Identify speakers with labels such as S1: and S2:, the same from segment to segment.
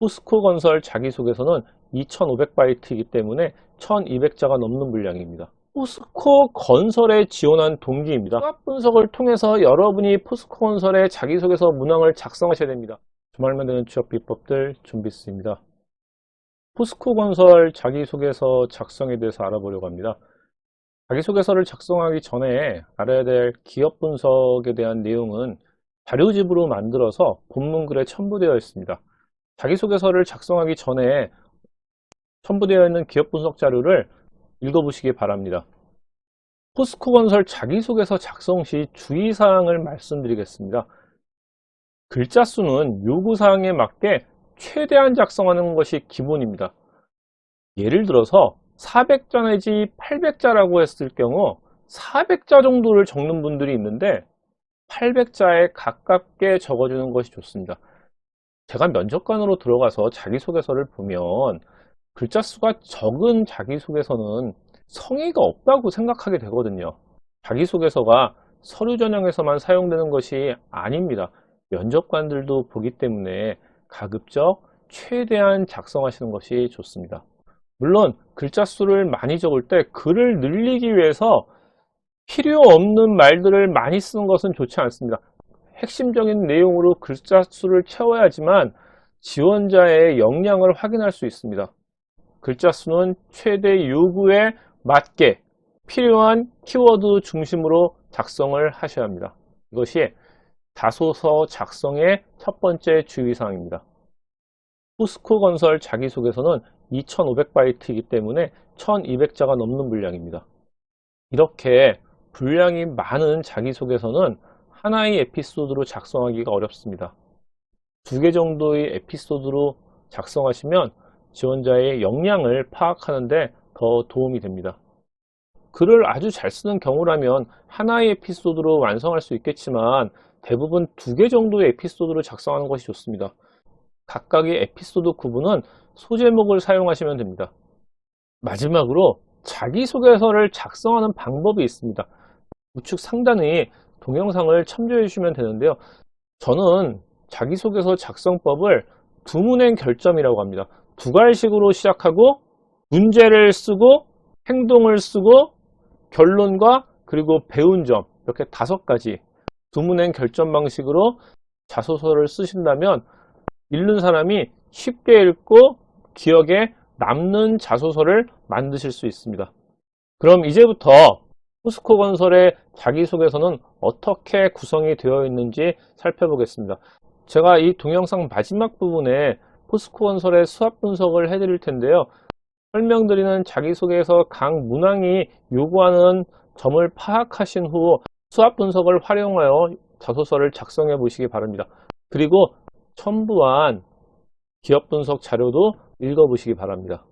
S1: 포스코건설 자기소개서는 2500바이트이기 때문에 1200자가 넘는 분량입니다. 포스코건설에 지원한 동기입니다. 수학 분석을 통해서 여러분이 포스코건설의 자기소개서 문항을 작성하셔야 됩니다. 주말만 되는 취업 비법들 준비했습니다. 포스코건설 자기소개서 작성에 대해서 알아보려고 합니다. 자기소개서를 작성하기 전에 알아야 될 기업 분석에 대한 내용은 자료집으로 만들어서 본문글에 첨부되어 있습니다. 자기소개서를 작성하기 전에 첨부되어 있는 기업 분석 자료를 읽어보시기 바랍니다. 포스코건설 자기소개서 작성 시 주의사항을 말씀드리겠습니다. 글자 수는 요구사항에 맞게 최대한 작성하는 것이 기본입니다. 예를 들어서 400자 내지 800자라고 했을 경우 400자 정도를 적는 분들이 있는데 800자에 가깝게 적어주는 것이 좋습니다. 제가 면접관으로 들어가서 자기소개서를 보면 글자 수가 적은 자기소개서는 성의가 없다고 생각하게 되거든요. 자기소개서가 서류 전형에서만 사용되는 것이 아닙니다. 면접관들도 보기 때문에 가급적 최대한 작성하시는 것이 좋습니다. 물론 글자 수를 많이 적을 때 글을 늘리기 위해서 필요 없는 말들을 많이 쓰는 것은 좋지 않습니다. 핵심적인 내용으로 글자 수를 채워야지만 지원자의 역량을 확인할 수 있습니다. 글자 수는 최대 요구에 맞게 필요한 키워드 중심으로 작성을 하셔야 합니다. 이것이 자소서 작성의 첫 번째 주의사항입니다. 포스코건설 자기소개서는 2500바이트이기 때문에 1200자가 넘는 분량입니다. 이렇게 분량이 많은 자기소개서는 하나의 에피소드로 작성하기가 어렵습니다. 2개 정도의 에피소드로 작성하시면 지원자의 역량을 파악하는 데 더 도움이 됩니다. 글을 아주 잘 쓰는 경우라면 하나의 에피소드로 완성할 수 있겠지만 대부분 2개 정도의 에피소드로 작성하는 것이 좋습니다. 각각의 에피소드 구분은 소제목을 사용하시면 됩니다. 마지막으로 자기소개서를 작성하는 방법이 있습니다. 우측 상단의 동영상을 참조해 주시면 되는데요. 저는 자기소개서 작성법을 두문행 결점이라고 합니다. 2갈식으로 시작하고 문제를 쓰고 행동을 쓰고 결론과 그리고 배운 점 이렇게 5가지 두문행 결점 방식으로 자소서를 쓰신다면 읽는 사람이 쉽게 읽고 기억에 남는 자소서를 만드실 수 있습니다. 그럼 이제부터 포스코건설의 자기소개서는 어떻게 구성이 되어 있는지 살펴보겠습니다. 제가 이 동영상 마지막 부분에 포스코건설의 수학 분석을 해드릴 텐데요. 설명드리는 자기소개서 각 문항이 요구하는 점을 파악하신 후 수학 분석을 활용하여 자소서를 작성해 보시기 바랍니다. 그리고 첨부한 기업 분석 자료도 읽어보시기 바랍니다.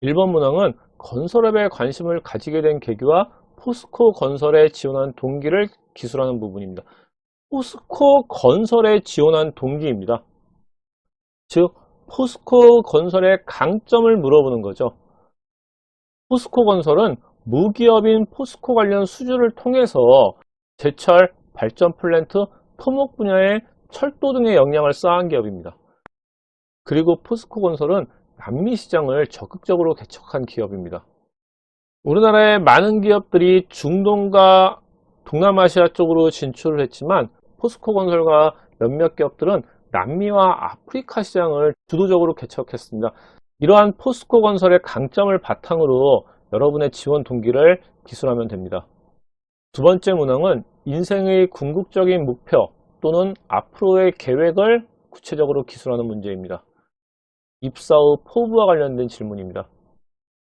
S1: 1번 문항은 건설업에 관심을 가지게 된 계기와 포스코 건설에 지원한 동기를 기술하는 부분입니다. 포스코 건설에 지원한 동기입니다. 즉 포스코 건설의 강점을 물어보는 거죠. 포스코 건설은 무기업인 포스코 관련 수주를 통해서 제철, 발전 플랜트, 토목 분야의 철도 등의 역량을 쌓은 기업입니다. 그리고 포스코 건설은 남미 시장을 적극적으로 개척한 기업입니다. 우리나라의 많은 기업들이 중동과 동남아시아 쪽으로 진출을 했지만 포스코 건설과 몇몇 기업들은 남미와 아프리카 시장을 주도적으로 개척했습니다. 이러한 포스코 건설의 강점을 바탕으로 여러분의 지원 동기를 기술하면 됩니다. 2번째 문항은 인생의 궁극적인 목표 또는 앞으로의 계획을 구체적으로 기술하는 문제입니다. 입사 후 포부와 관련된 질문입니다.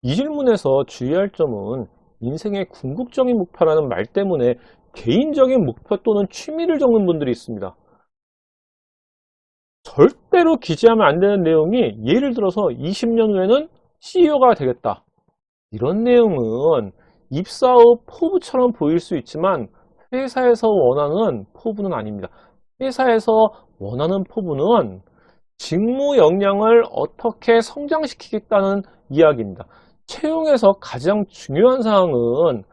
S1: 이 질문에서 주의할 점은 인생의 궁극적인 목표라는 말 때문에 개인적인 목표 또는 취미를 적는 분들이 있습니다. 절대로 기재하면 안 되는 내용이 예를 들어서 20년 후에는 CEO가 되겠다. 이런 내용은 입사 후 포부처럼 보일 수 있지만 회사에서 원하는 포부는 아닙니다. 회사에서 원하는 포부는 직무 역량을 어떻게 성장시키겠다는 이야기입니다. 채용에서 가장 중요한 사항은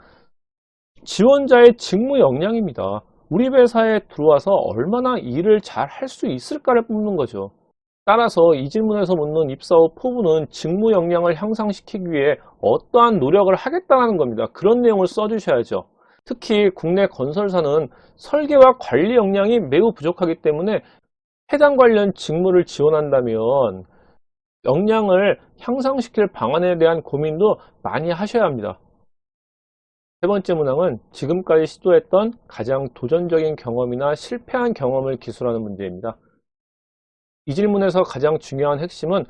S1: 지원자의 직무 역량입니다. 우리 회사에 들어와서 얼마나 일을 잘 할 수 있을까를 뽑는 거죠. 따라서 이 질문에서 묻는 입사 후 포부는 직무 역량을 향상시키기 위해 어떠한 노력을 하겠다는 겁니다. 그런 내용을 써주셔야죠. 특히 국내 건설사는 설계와 관리 역량이 매우 부족하기 때문에 해당 관련 직무를 지원한다면 역량을 향상시킬 방안에 대한 고민도 많이 하셔야 합니다. 세 번째 문항은 지금까지 시도했던 가장 도전적인 경험이나 실패한 경험을 기술하는 문제입니다. 이 질문에서 가장 중요한 핵심은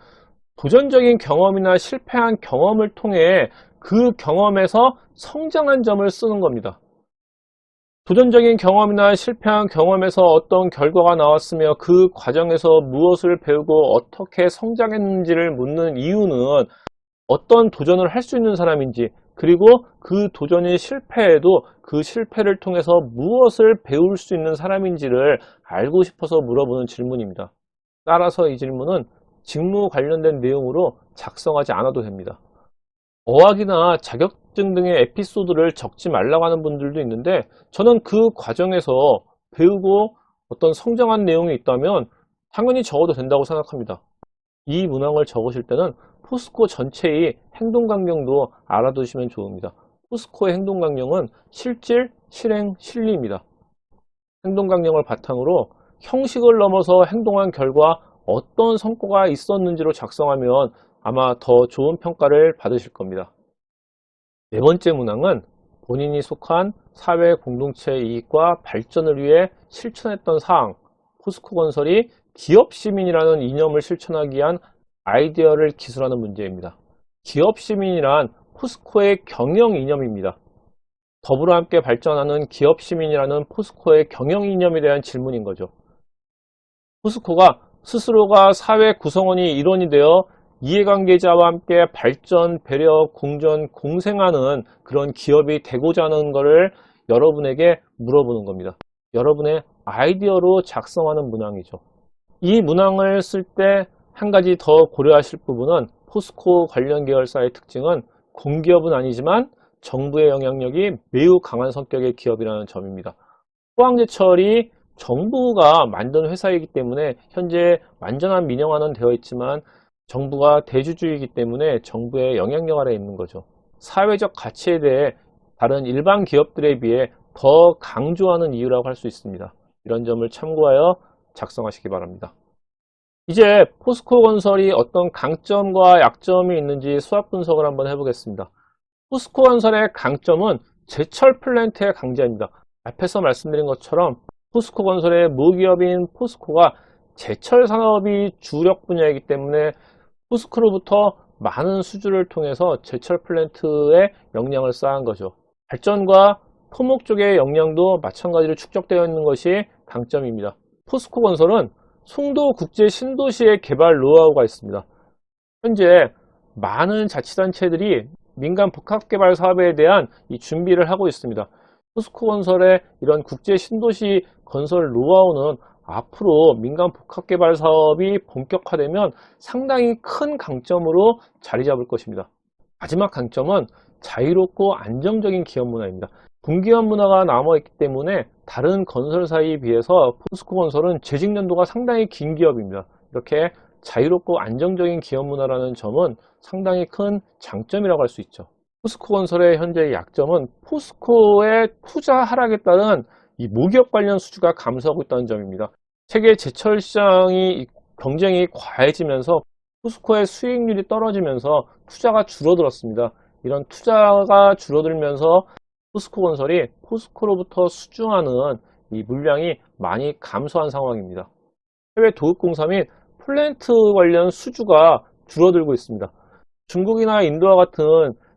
S1: 도전적인 경험이나 실패한 경험을 통해 그 경험에서 성장한 점을 쓰는 겁니다. 도전적인 경험이나 실패한 경험에서 어떤 결과가 나왔으며 그 과정에서 무엇을 배우고 어떻게 성장했는지를 묻는 이유는 어떤 도전을 할 수 있는 사람인지, 그리고 그 도전이 실패해도 그 실패를 통해서 무엇을 배울 수 있는 사람인지를 알고 싶어서 물어보는 질문입니다. 따라서 이 질문은 직무 관련된 내용으로 작성하지 않아도 됩니다. 어학이나 자격증 등의 에피소드를 적지 말라고 하는 분들도 있는데, 저는 그 과정에서 배우고 어떤 성장한 내용이 있다면 당연히 적어도 된다고 생각합니다. 이 문항을 적으실 때는 포스코 전체의 행동 강령도 알아두시면 좋습니다. 포스코의 행동 강령은 실질, 실행, 실리입니다. 행동 강령을 바탕으로 형식을 넘어서 행동한 결과 어떤 성과가 있었는지로 작성하면 아마 더 좋은 평가를 받으실 겁니다. 네 번째 문항은 본인이 속한 사회 공동체의 이익과 발전을 위해 실천했던 사항, 포스코건설이 기업시민이라는 이념을 실천하기 위한 아이디어를 기술하는 문제입니다. 기업시민이란 포스코의 경영 이념입니다. 더불어 함께 발전하는 기업시민이라는 포스코의 경영 이념에 대한 질문인 거죠. 포스코가 스스로가 사회 구성원이 일원이 되어 이해관계자와 함께 발전, 배려, 공존, 공생하는 그런 기업이 되고자 하는 것을 여러분에게 물어보는 겁니다. 여러분의 아이디어로 작성하는 문항이죠. 이 문항을 쓸 때 한 가지 더 고려하실 부분은 포스코 관련 계열사의 특징은 공기업은 아니지만 정부의 영향력이 매우 강한 성격의 기업이라는 점입니다. 포항제철이 정부가 만든 회사이기 때문에 현재 완전한 민영화는 되어 있지만 정부가 대주주이기 때문에 정부의 영향력 아래에 있는 거죠. 사회적 가치에 대해 다른 일반 기업들에 비해 더 강조하는 이유라고 할 수 있습니다. 이런 점을 참고하여 작성하시기 바랍니다. 이제 포스코건설이 어떤 강점과 약점이 있는지 수합 분석을 한번 해보겠습니다. 포스코건설의 강점은 제철 플랜트의 강자입니다. 앞에서 말씀드린 것처럼 포스코건설의 모기업인 포스코가 제철 산업이 주력 분야이기 때문에 포스코로부터 많은 수주를 통해서 제철 플랜트의 역량을 쌓은 거죠. 발전과 토목 쪽의 역량도 마찬가지로 축적되어 있는 것이 강점입니다. 포스코건설은 송도 국제 신도시의 개발 노하우가 있습니다. 현재 많은 자치단체들이 민간 복합개발 사업에 대한 이 준비를 하고 있습니다. 포스코건설의 이런 국제 신도시 건설 노하우는 앞으로 민간 복합개발 사업이 본격화되면 상당히 큰 강점으로 자리 잡을 것입니다. 마지막 강점은 자유롭고 안정적인 기업 문화입니다. 분기업 문화가 남아있기 때문에 다른 건설사에 비해서 포스코건설은 재직 연도가 상당히 긴 기업입니다. 이렇게 자유롭고 안정적인 기업 문화라는 점은 상당히 큰 장점이라고 할 수 있죠. 포스코건설의 현재의 약점은 포스코의 투자 하락에 따른 이 모기업 관련 수주가 감소하고 있다는 점입니다. 세계 제철 시장이 경쟁이 과해지면서 포스코의 수익률이 떨어지면서 투자가 줄어들었습니다. 이런 투자가 줄어들면서 포스코건설이 포스코로부터 수주하는 이 물량이 많이 감소한 상황입니다. 해외 도급공사 및 플랜트 관련 수주가 줄어들고 있습니다. 중국이나 인도와 같은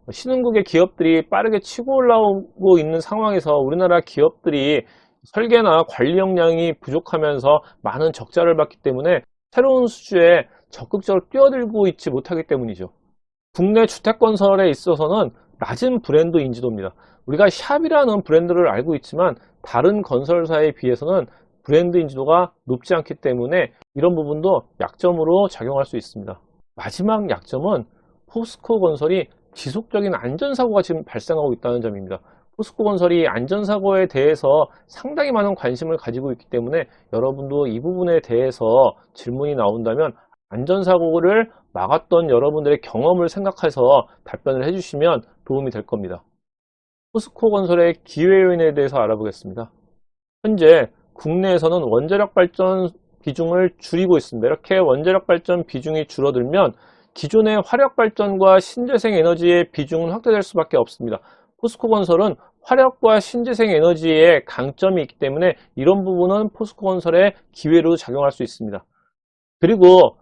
S1: 신흥국의 기업들이 빠르게 치고 올라오고 있는 상황에서 우리나라 기업들이 설계나 관리 역량이 부족하면서 많은 적자를 받기 때문에 새로운 수주에 적극적으로 뛰어들고 있지 못하기 때문이죠. 국내 주택건설에 있어서는 낮은 브랜드 인지도입니다. 우리가 샵이라는 브랜드를 알고 있지만 다른 건설사에 비해서는 브랜드 인지도가 높지 않기 때문에 이런 부분도 약점으로 작용할 수 있습니다. 마지막 약점은 포스코건설이 지속적인 안전사고가 지금 발생하고 있다는 점입니다. 포스코건설이 안전사고에 대해서 상당히 많은 관심을 가지고 있기 때문에 여러분도 이 부분에 대해서 질문이 나온다면 안전사고를 막았던 여러분들의 경험을 생각해서 답변을 해주시면 도움이 될 겁니다. 포스코건설의 기회 요인에 대해서 알아보겠습니다. 현재 국내에서는 원자력 발전 비중을 줄이고 있습니다. 이렇게 원자력 발전 비중이 줄어들면 기존의 화력 발전과 신재생 에너지의 비중은 확대될 수밖에 없습니다. 포스코건설은 화력과 신재생 에너지의 강점이 있기 때문에 이런 부분은 포스코건설의 기회로 작용할 수 있습니다. 그리고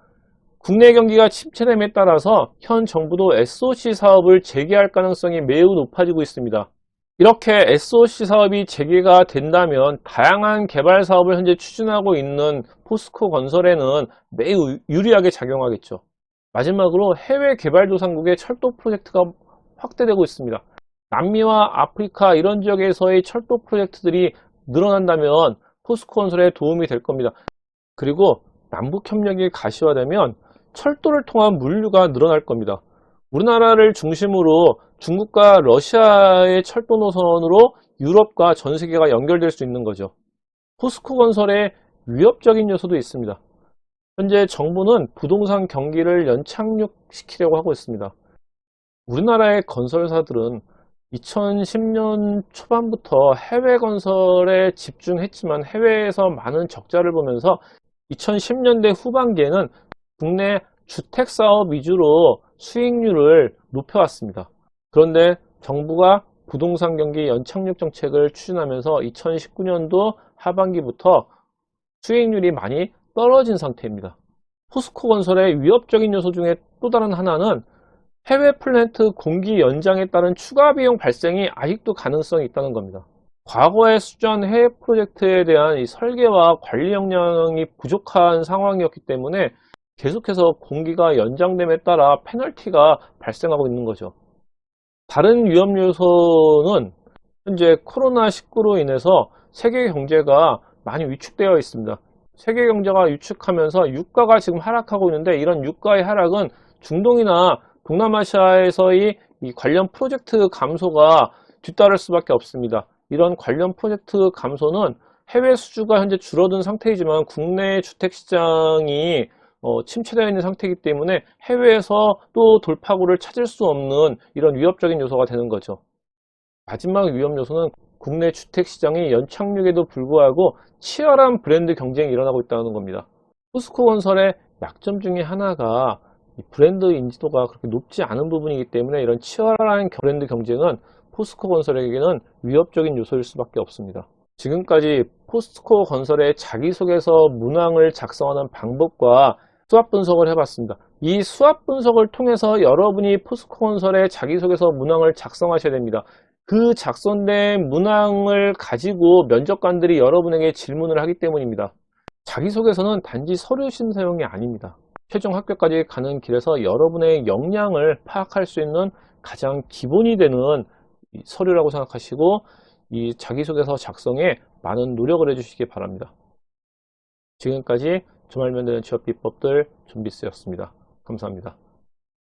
S1: 국내 경기가 침체됨에 따라서 현 정부도 SOC 사업을 재개할 가능성이 매우 높아지고 있습니다. 이렇게 SOC 사업이 재개가 된다면 다양한 개발 사업을 현재 추진하고 있는 포스코건설에는 매우 유리하게 작용하겠죠. 마지막으로 해외 개발도상국의 철도 프로젝트가 확대되고 있습니다. 남미와 아프리카 이런 지역에서의 철도 프로젝트들이 늘어난다면 포스코건설에 도움이 될 겁니다. 그리고 남북협력이 가시화되면 철도를 통한 물류가 늘어날 겁니다. 우리나라를 중심으로 중국과 러시아의 철도 노선으로 유럽과 전 세계가 연결될 수 있는 거죠. 포스코건설의 위협적인 요소도 있습니다. 현재 정부는 부동산 경기를 연착륙시키려고 하고 있습니다. 우리나라의 건설사들은 2010년 초반부터 해외 건설에 집중했지만 해외에서 많은 적자를 보면서 2010년대 후반기에는 국내 주택사업 위주로 수익률을 높여왔습니다. 그런데 정부가 부동산 경기 연착륙 정책을 추진하면서 2019년도 하반기부터 수익률이 많이 떨어진 상태입니다. 포스코건설의 위협적인 요소 중에 또 다른 하나는 해외 플랜트 공기 연장에 따른 추가 비용 발생이 아직도 가능성이 있다는 겁니다. 과거에 수주한 해외 프로젝트에 대한 이 설계와 관리 역량이 부족한 상황이었기 때문에 계속해서 공기가 연장됨에 따라 페널티가 발생하고 있는 거죠. 다른 위험 요소는 현재 코로나19로 인해서 세계 경제가 많이 위축되어 있습니다. 세계 경제가 위축하면서 유가가 지금 하락하고 있는데 이런 유가의 하락은 중동이나 동남아시아에서의 이 관련 프로젝트 감소가 뒤따를 수밖에 없습니다. 이런 관련 프로젝트 감소는 해외 수주가 현재 줄어든 상태이지만 국내 주택시장이 침체되어 있는 상태이기 때문에 해외에서 또 돌파구를 찾을 수 없는 이런 위협적인 요소가 되는 거죠. 마지막 위험 요소는 국내 주택시장이 연착륙에도 불구하고 치열한 브랜드 경쟁이 일어나고 있다는 겁니다. 포스코건설의 약점 중에 하나가 브랜드 인지도가 그렇게 높지 않은 부분이기 때문에 이런 치열한 브랜드 경쟁은 포스코건설에게는 위협적인 요소일 수밖에 없습니다. 지금까지 포스코건설의 자기소개서 문항을 작성하는 방법과 수합 분석을 해봤습니다. 이 수합 분석을 통해서 여러분이 포스코건설의 자기소개서 문항을 작성하셔야 됩니다. 그 작성된 문항을 가지고 면접관들이 여러분에게 질문을 하기 때문입니다. 자기소개서는 단지 서류 심사용이 아닙니다. 최종 합격까지 가는 길에서 여러분의 역량을 파악할 수 있는 가장 기본이 되는 서류라고 생각하시고 이 자기소개서 작성에 많은 노력을 해주시기 바랍니다. 지금까지 주말면 되는 취업 비법들 준비스였습니다. 감사합니다.